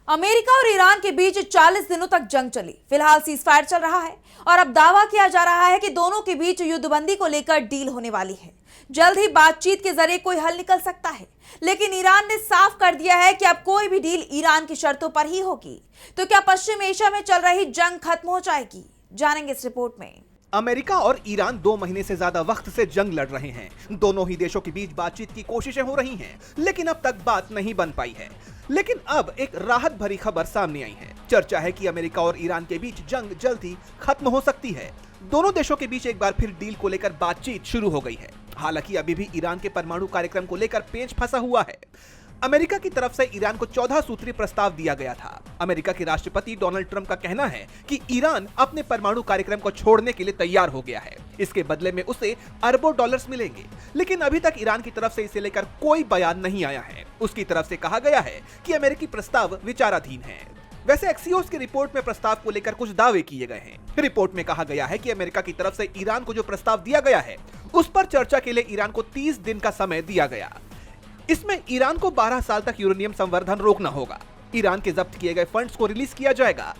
America और Iran के बीच 40 दिनों तक जंग चली। फिलहाल सीजफायर चल रहा है और अब दावा किया जा रहा है कि दोनों के बीच युद्धबंदी को लेकर डील होने वाली है। जल्द ही बातचीत के जरिए कोई हल निकल सकता है, लेकिन ईरान ने साफ कर दिया है कि अब कोई भी डील ईरान की शर्तों पर ही होगी। तो क्या पश्चिम एशिया में चल रही जंग खत्म हो जाएगी? जानेंगे इस रिपोर्ट में। अमेरिका और ईरान 2 महीने से ज्यादा वक्त से जंग लड़ रहे हैं। दोनों ही देशों के बीच बातचीत की कोशिशें हो रही हैं, लेकिन अब तक बात नहीं बन पाई है। लेकिन अब एक राहत भरी खबर सामने आई है। चर्चा है कि अमेरिका और ईरान के बीच जंग जल्द ही खत्म हो सकती है। दोनों देशों के बीच एक बार फिर डील को लेकर बातचीत शुरू हो गई है। हालांकि अभी भी ईरान के परमाणु कार्यक्रम को लेकर पेंच फंसा हुआ है। अमेरिका की तरफ से ईरान को 14 सूत्री प्रस्ताव दिया गया था। अमेरिका के राष्ट्रपति डोनाल्ड ट्रंप का कहना है कि ईरान अपने परमाणु कार्यक्रम को छोड़ने के लिए तैयार हो गया है। इसके बदले में उसे अरबों डॉलर्स मिलेंगे, लेकिन अभी तक ईरान की तरफ से इसे लेकर कोई बयान नहीं आया है। उसकी तरफ से कहा गया है कि अमेरिकी प्रस्ताव विचाराधीन है। वैसे एक्सियोस की रिपोर्ट में प्रस्ताव को लेकर कुछ दावे किए गए हैं। रिपोर्ट में कहा गया है कि अमेरिका की तरफ से ईरान को जो प्रस्ताव दिया गया है, उस पर चर्चा के लिए ईरान को 30 दिन का समय दिया गया। इसमें ईरान को 12 साल तक यूरेनियम संवर्धन रोकना होगा। ईरान के जब्त किए गए फंड्स को रिलीज किया जाएगा।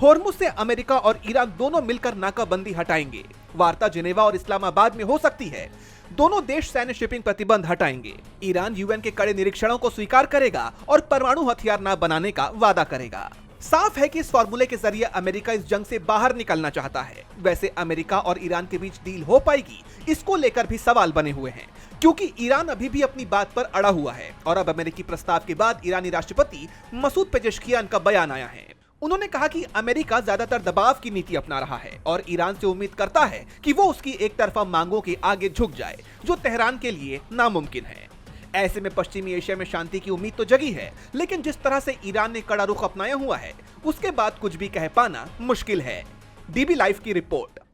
होर्मुज से अमेरिका और ईरान दोनों मिलकर नाकाबंदी हटाएंगे। वार्ता जिनेवा और इस्लामाबाद में हो सकती है। दोनों देश सैन्य शिपिंग प्रतिबंध हटाएंगे। ईरान यूएन के कड़े निरीक्षणों को स्वीकार करेगा और परमाणु हथियार न बनाने का वादा करेगा। साफ है कि इस फॉर्मूले के जरिए अमेरिका इस जंग से बाहर निकलना चाहता है। वैसे अमेरिका और ईरान के बीच डील हो पाएगी, इसको लेकर भी सवाल बने हुए हैं, क्योंकि ईरान अभी भी अपनी बात पर अड़ा हुआ है। और अब अमेरिकी प्रस्ताव के बाद ईरानी राष्ट्रपति मसूद पेजेश्कियान का बयान आया है। उन्होंने कहा कि अमेरिका ज्यादातर दबाव की नीति अपना रहा है और ईरान से उम्मीद करता है कि वो उसकी एक तरफा मांगों के आगे झुक जाए, जो तेहरान के लिए नामुमकिन है। ऐसे में पश्चिमी एशिया में शांति की उम्मीद तो जगी है, लेकिन जिस तरह से ईरान ने कड़ा रुख अपनाया हुआ है, उसके बाद कुछ भी कह पाना मुश्किल है। डीबी लाइव की रिपोर्ट।